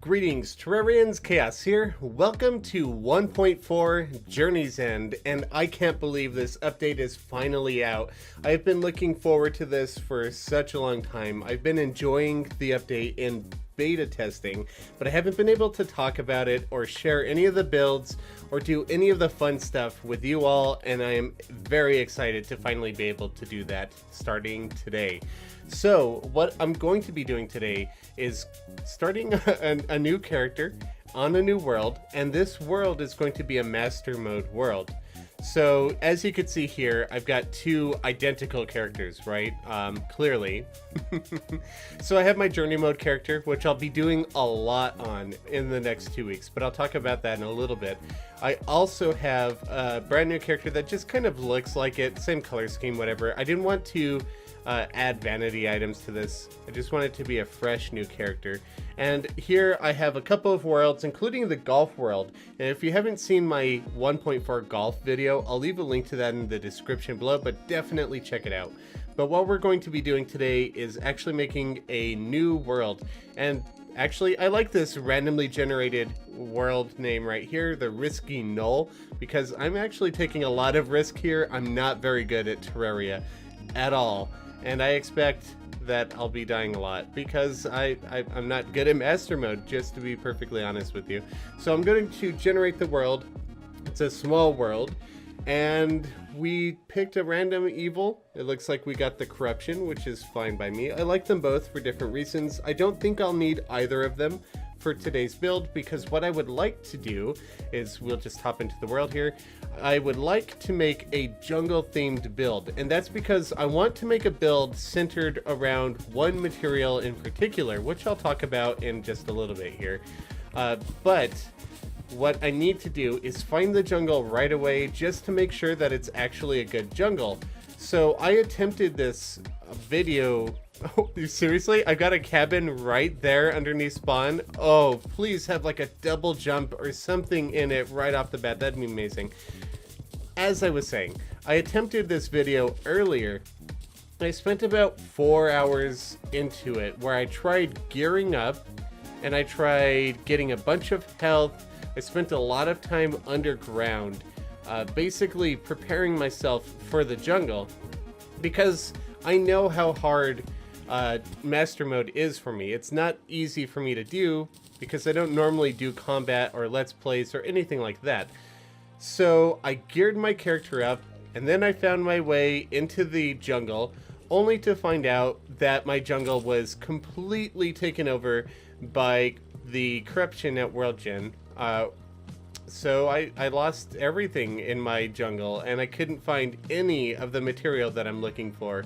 Greetings, Terrarians, Khaios here. Welcome to 1.4 Journey's End, and I can't believe this update is finally out. I've been looking forward to this for such a long time. I've been enjoying the update in beta testing, but I haven't been able to talk about it or share any of the builds or do any of the fun stuff with you all, and I am very excited to finally be able to do that starting today. So what I'm going to be doing today is starting a new character on a new world, and this world is going to be a master mode world. So as you can see here, I've got two identical characters, right? Clearly. So I have my journey mode character, which I'll be doing a lot on in the next 2 weeks, but I'll talk about that in a little bit. I also have a brand new character that just kind of looks like it, same color scheme, whatever. I didn't want to add vanity items to this. I just want it to be a fresh new character. And here I have a couple of worlds, including the golf world. And if you haven't seen my 1.4 golf video, I'll leave a link to that in the description below, but definitely check it out. But what we're going to be doing today is actually making a new world. And actually, I like this randomly generated world name right here, the Risky Null, because I'm actually taking a lot of risk here. I'm not very good at Terraria at all. And I expect that I'll be dying a lot because I'm not good at master mode, just to be perfectly honest with you. So I'm going to generate the world. It's a small world, and we picked a random evil. It looks like we got the corruption, which is fine by me. I like them both for different reasons. I don't think I'll need either of them for today's build, because what I would like to do is, we'll just hop into the world here. I would like to make a jungle themed build, and that's because I want to make a build centered around one material in particular, which I'll talk about in just a little bit here. But what I need to do is find the jungle right away, just to make sure that it's actually a good jungle. So I attempted this video. Oh, seriously? I got a cabin right there underneath spawn. Oh, please have like a double jump or something in it right off the bat. That'd be amazing. As I was saying, I attempted this video earlier. I spent about 4 hours into it, where I tried gearing up and I tried getting a bunch of health. I spent a lot of time underground, basically preparing myself for the jungle, because I know how hard master mode is for me. It's not easy for me to do because I don't normally do combat or let's plays or anything like that. So I geared my character up, and then I found my way into the jungle, only to find out that my jungle was completely taken over by the corruption at World Gen. So I lost everything in my jungle, and I couldn't find any of the material that I'm looking for.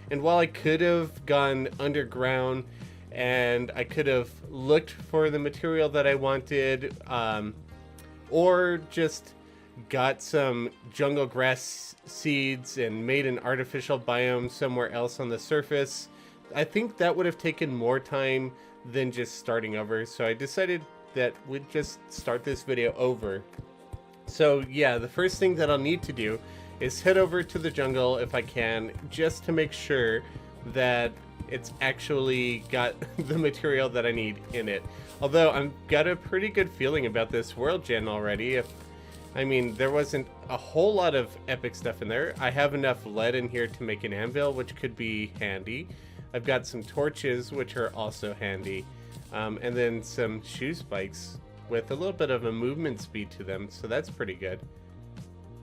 And while I could have gone underground and I could have looked for the material that I wanted, or just got some jungle grass seeds and made an artificial biome somewhere else on the surface, I think that would have taken more time than just starting over. So I decided that we'd just start this video over. So yeah, the first thing that I'll need to do is head over to the jungle if I can, just to make sure that it's actually got the material that I need in it. Although I've got a pretty good feeling about this world gen already. I mean, there wasn't a whole lot of epic stuff in there. I have enough lead in here to make an anvil, which could be handy. I've got some torches, which are also handy. And then some shoe spikes with a little bit of a movement speed to them, so that's pretty good.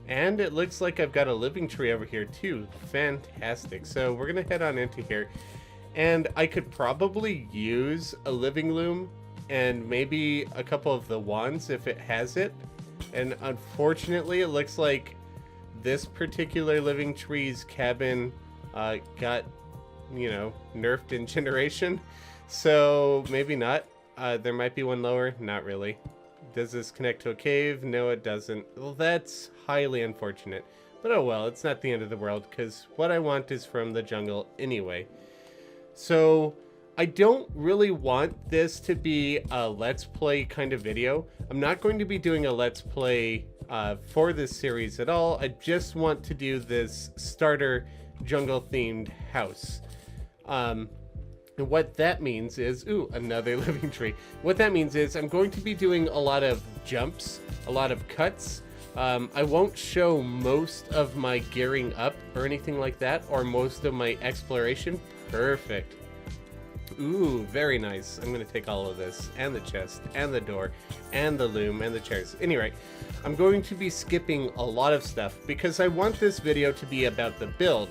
And it looks like I've got a living tree over here too. Fantastic. So we're gonna head on into here, and I could probably use a living loom and maybe a couple of the wands if it has it. And unfortunately, it looks like this particular living tree's cabin got, you know, nerfed in generation. So maybe not. There might be one lower. Not really. Does this connect to a cave? No, it doesn't. Well, that's highly unfortunate. But oh well, it's not the end of the world, because what I want is from the jungle anyway. So I don't really want this to be a let's play kind of video. I'm not going to be doing a let's play for this series at all. I just want to do this starter jungle themed house. And what that means is, ooh, another living tree. What that means is I'm going to be doing a lot of jumps, a lot of cuts. I won't show most of my gearing up or anything like that, or most of my exploration. Perfect. Ooh, very nice. I'm going to take all of this, and the chest, and the door, and the loom, and the chairs. Anyway, I'm going to be skipping a lot of stuff because I want this video to be about the build.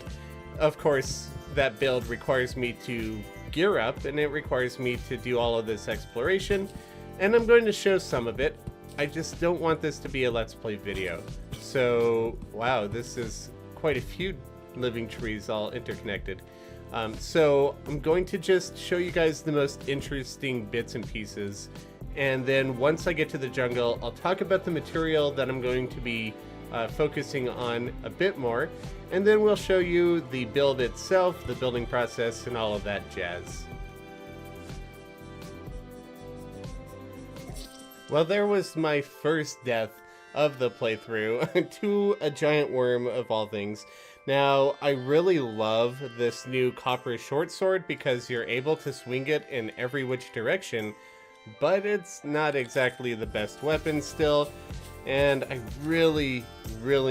Of course, that build requires me to gear up, and it requires me to do all of this exploration, and I'm going to show some of it. I just don't want this to be a Let's Play video. So, wow, this is quite a few living trees all interconnected. So I'm going to just show you guys the most interesting bits and pieces, and then once I get to the jungle, I'll talk about the material that I'm going to be focusing on a bit more, and then we'll show you the build itself, the building process, and all of that jazz. Well, there was my first death of the playthrough to a giant worm of all things. Now, I really love this new copper short sword because you're able to swing it in every which direction, but it's not exactly the best weapon still, and I really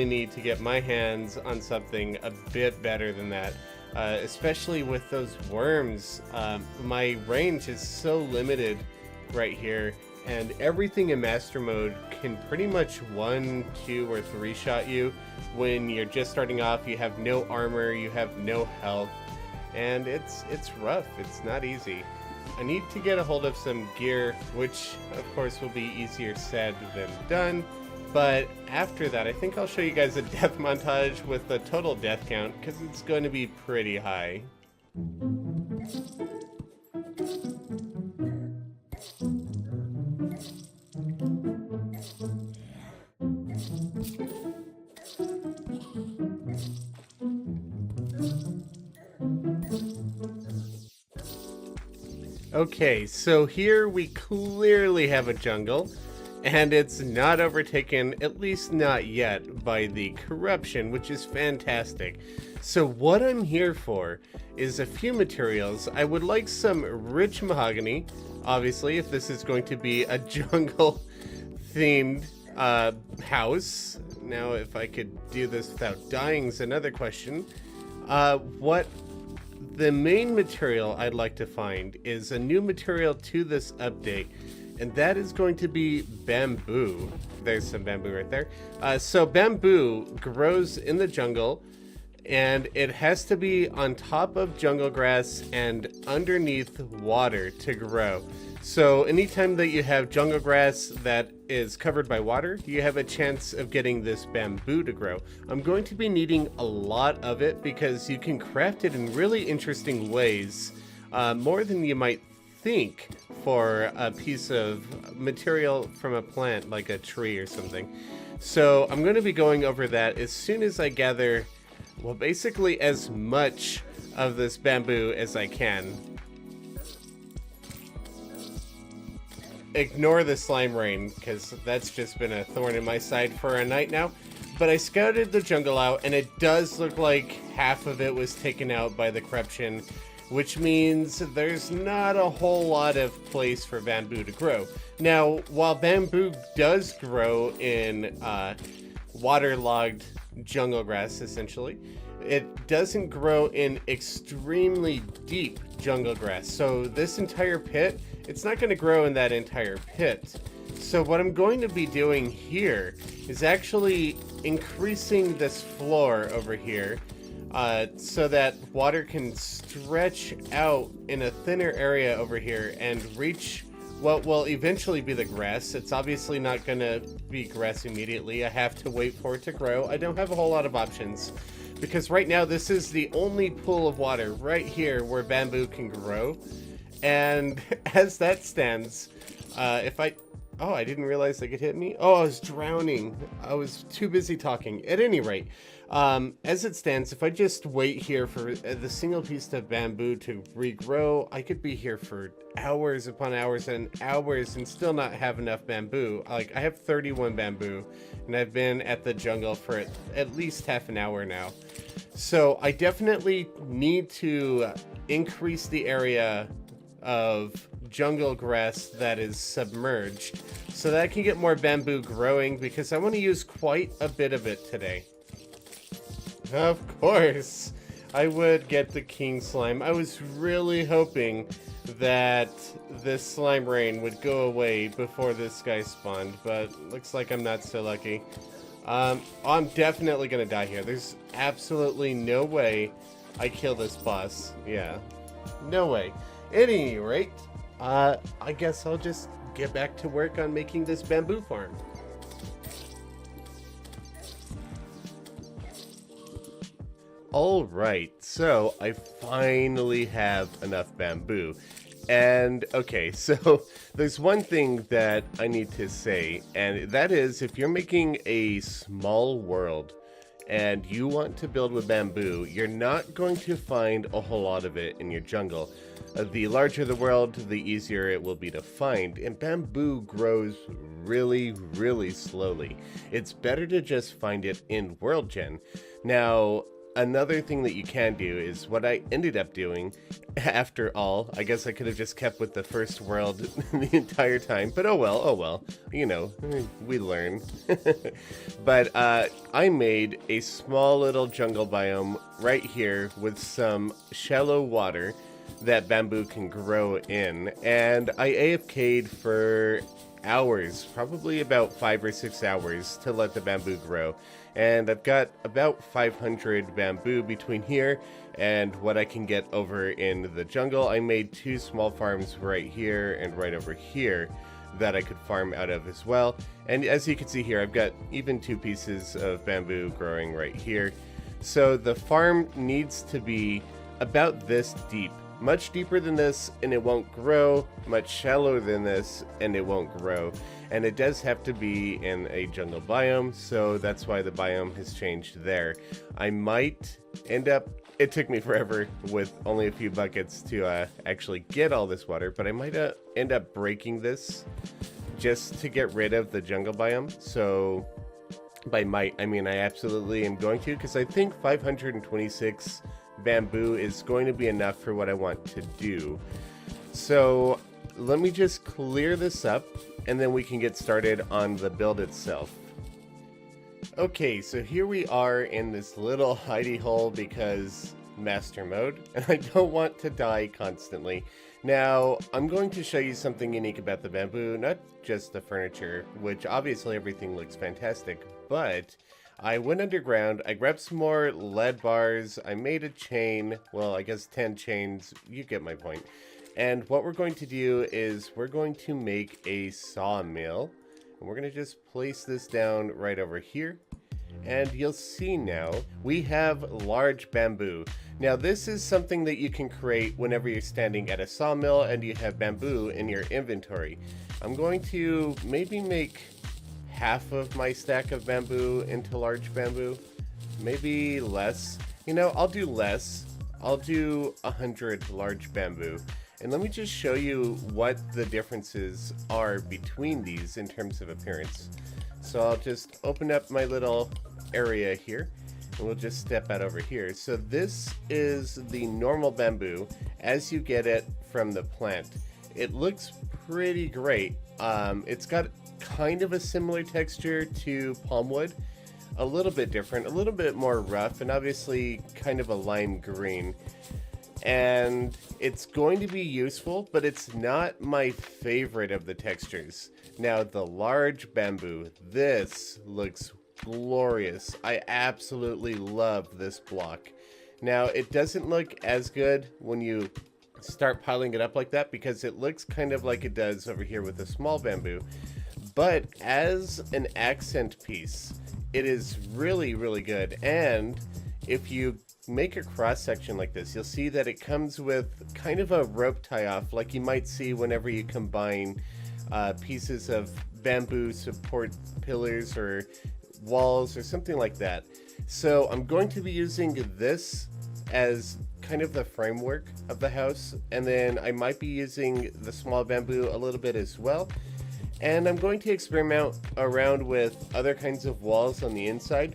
need to get my hands on something a bit better than that, especially with those worms. My range is so limited right here, and everything in master mode can pretty much 1, 2, or 3 shot you when you're just starting off. You have no armor, you have no health, and it's rough. It's not easy. I need to get a hold of some gear, which of course will be easier said than done, but after that I think I'll show you guys a death montage with the total death count because it's going to be pretty high. Okay, so here we clearly have a jungle, and it's not overtaken, at least not yet, by the corruption, which is fantastic. So what I'm here for is a few materials. I would like some rich mahogany, obviously, if this is going to be a jungle-themed house. Now, if I could do this without dying is another question. The main material I'd like to find is a new material to this update, and that is going to be bamboo. There's some bamboo right there. So bamboo grows in the jungle, and it has to be on top of jungle grass and underneath water to grow. So anytime that you have jungle grass that is covered by water, you have a chance of getting this bamboo to grow. I'm going to be needing a lot of it because you can craft it in really interesting ways, more than you might think for a piece of material from a plant like a tree or something. So I'm going to be going over that as soon as I gather, well, basically as much of this bamboo as I can. Ignore the slime rain, because that's just been a thorn in my side for a night now. But I scouted the jungle out, and it does look like half of it was taken out by the corruption, which means there's not a whole lot of place for bamboo to grow. Now, while bamboo does grow in waterlogged jungle grass, essentially, it doesn't grow in extremely deep jungle grass. So this entire pit, it's not going to grow in that entire pit. So what I'm going to be doing here is actually increasing this floor over here so that water can stretch out in a thinner area over here and reach what will eventually be the grass. It's obviously not going to be grass immediately. I have to wait for it to grow. I don't have a whole lot of options because right now this is the only pool of water right here where bamboo can grow. And as that stands, oh, I didn't realize they could hit me. Oh, I was drowning. I was too busy talking. At any rate, as it stands, if I just wait here for the single piece of bamboo to regrow, I could be here for hours upon hours and hours and still not have enough bamboo. Like, I have 31 bamboo, and I've been at the jungle for at least half an hour now. So I definitely need to increase the area of jungle grass that is submerged so that I can get more bamboo growing, because I want to use quite a bit of it today. Of course, I would get the king slime. I was really hoping that this slime rain would go away before this guy spawned, but looks like I'm not so lucky. I'm definitely gonna die here. There's absolutely no way I kill this boss. Yeah, no way. At any rate, I guess I'll just get back to work on making this bamboo farm. Alright, so I finally have enough bamboo. And okay, so there's one thing that I need to say, and that is, if you're making a small world and you want to build with bamboo, you're not going to find a whole lot of it in your jungle. The larger the world, the easier it will be to find, and bamboo grows really, really slowly. It's better to just find it in World Gen. Now, another thing that you can do is what I ended up doing. After all, I guess I could have just kept with the first world the entire time, but oh well, you know, we learn. But I made a small little jungle biome right here with some shallow water that bamboo can grow in, and I AFK'd for hours, probably about 5 or 6 hours, to let the bamboo grow. And I've got about 500 bamboo between here and what I can get over in the jungle. I made 2 small farms right here and right over here that I could farm out of as well. And as you can see here, I've got even 2 pieces of bamboo growing right here. So the farm needs to be about this deep. Much deeper than this and it won't grow, much shallower than this and it won't grow. And it does have to be in a jungle biome, so that's why the biome has changed there. I might end up, it took me forever with only a few buckets to actually get all this water, but I might end up breaking this just to get rid of the jungle biome. So by might, I mean I absolutely am going to, because I think 526 bamboo is going to be enough for what I want to do. So let me just clear this up and then we can get started on the build itself. Okay, so here we are in this little hidey hole because master mode, and I don't want to die constantly. Now, I'm going to show you something unique about the bamboo, not just the furniture, which obviously everything looks fantastic, but I went underground, I grabbed some more lead bars, I made a chain, well, I guess 10 chains, you get my point. And what we're going to do is we're going to make a sawmill, and we're going to just place this down right over here. And you'll see now, we have large bamboo. Now this is something that you can create whenever you're standing at a sawmill and you have bamboo in your inventory. I'm going to maybe make half of my stack of bamboo into large bamboo, maybe less. You know, I'll do less. I'll do 100 large bamboo. And let me just show you what the differences are between these in terms of appearance. So I'll just open up my little area here, and we'll just step out over here. So this is the normal bamboo as you get it from the plant. It looks pretty great. It's got kind of a similar texture to palm wood, a little bit different, a little bit more rough, and obviously kind of a lime green. And it's going to be useful, but it's not my favorite of the textures. Now the large bamboo, this looks glorious. I absolutely love this block. Now it doesn't look as good when you start piling it up like that, because it looks kind of like it does over here with the small bamboo. But as an accent piece, it is really, really good. And if you make a cross section like this, you'll see that it comes with kind of a rope tie off, like you might see whenever you combine pieces of bamboo support pillars or walls or something like that. So I'm going to be using this as kind of the framework of the house, and then I might be using the small bamboo a little bit as well. And I'm going to experiment around with other kinds of walls on the inside.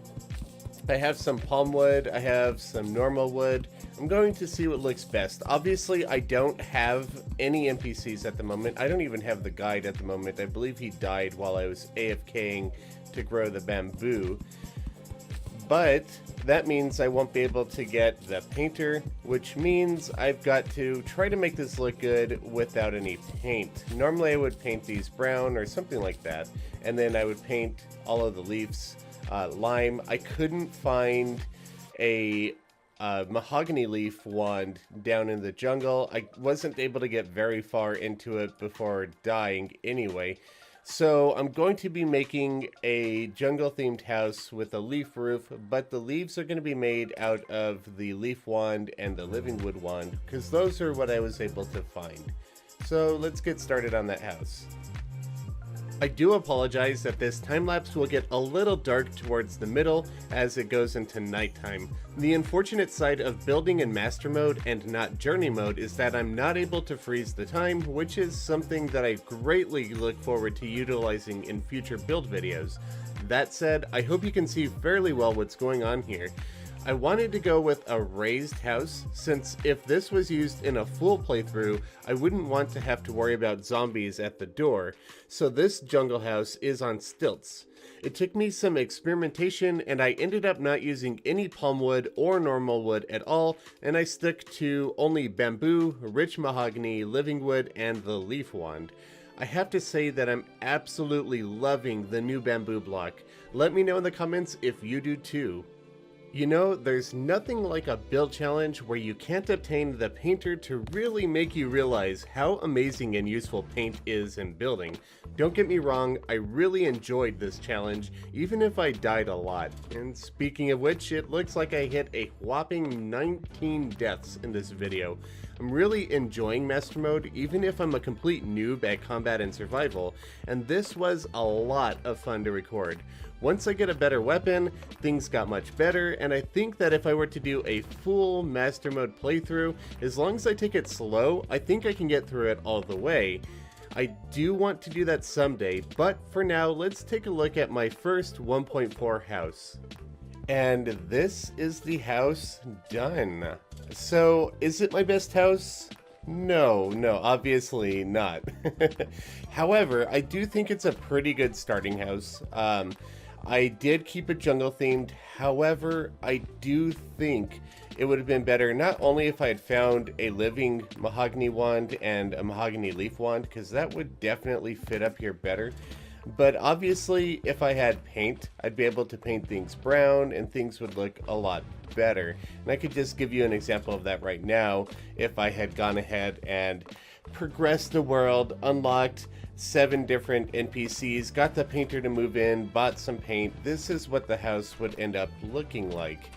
I have some palm wood, I have some normal wood, I'm going to see what looks best. Obviously, I don't have any NPCs at the moment. I don't even have the guide at the moment. I believe he died while I was AFKing to grow the bamboo. But that means I won't be able to get the painter, which means I've got to try to make this look good without any paint. Normally I would paint these brown or something like that, and then I would paint all of the leaves lime. I couldn't find a mahogany leaf wand down in the jungle. I wasn't able to get very far into it before dying anyway. So I'm going to be making a jungle themed house with a leaf roof, but the leaves are going to be made out of the leaf wand and the living wood wand, because those are what I was able to find. So let's get started on that house. I do apologize that this time-lapse will get a little dark towards the middle as it goes into nighttime. The unfortunate side of building in master mode and not journey mode is that I'm not able to freeze the time, which is something that I greatly look forward to utilizing in future build videos. That said, I hope you can see fairly well what's going on here. I wanted to go with a raised house, since if this was used in a full playthrough, I wouldn't want to have to worry about zombies at the door, so this jungle house is on stilts. It took me some experimentation, and I ended up not using any palm wood or normal wood at all, and I stuck to only bamboo, rich mahogany, living wood, and the leaf wand. I have to say that I'm absolutely loving the new bamboo block. Let me know in the comments if you do too. You know, there's nothing like a build challenge where you can't obtain the painter to really make you realize how amazing and useful paint is in building. Don't get me wrong, I really enjoyed this challenge, even if I died a lot. And speaking of which, it looks like I hit a whopping 19 deaths in this video. I'm really enjoying Master Mode, even if I'm a complete noob at combat and survival, and this was a lot of fun to record. Once I get a better weapon, things got much better, and I think that if I were to do a full Master Mode playthrough, as long as I take it slow, I think I can get through it all the way. I do want to do that someday, but for now, let's take a look at my first 1.4 house. And this is the house done. So, is it my best house? No, obviously not. However, I do think it's a pretty good starting house. I did keep it jungle themed, however, I do think it would have been better not only if I had found a living mahogany wand and a mahogany leaf wand, because that would definitely fit up here better, but obviously if I had paint, I'd be able to paint things brown and things would look a lot better. And I could just give you an example of that right now if I had gone ahead and progressed the world, unlocked 7 different NPCs, got the painter to move in, bought some paint. This is what the house would end up looking like.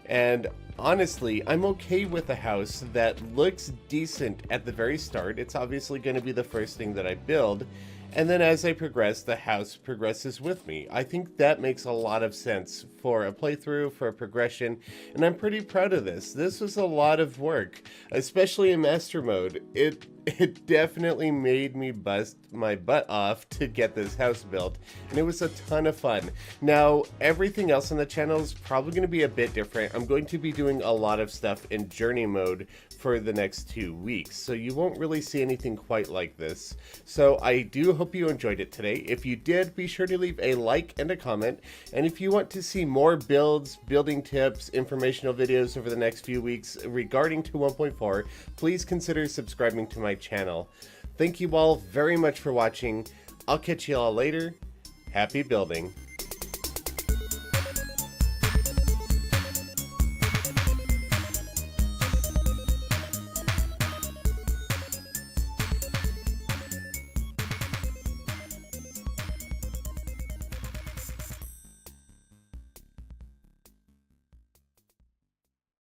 And honestly, I'm okay with a house that looks decent at the very start. It's obviously going to be the first thing that I build. And then as I progress, the house progresses with me. I think that makes a lot of sense for a playthrough, for a progression, and I'm pretty proud of this. This was a lot of work, especially in Master Mode. It definitely made me bust my butt off to get this house built, and it was a ton of fun. Now, everything else on the channel is probably going to be a bit different. I'm going to be doing a lot of stuff in Journey Mode for the next 2 weeks, so you won't really see anything quite like this. So I do hope you enjoyed it today. If you did, be sure to leave a like and a comment, and if you want to see more builds, building tips, informational videos over the next few weeks regarding to 1.4, please consider subscribing to my channel. Thank you all very much for watching. I'll catch you all later. Happy building.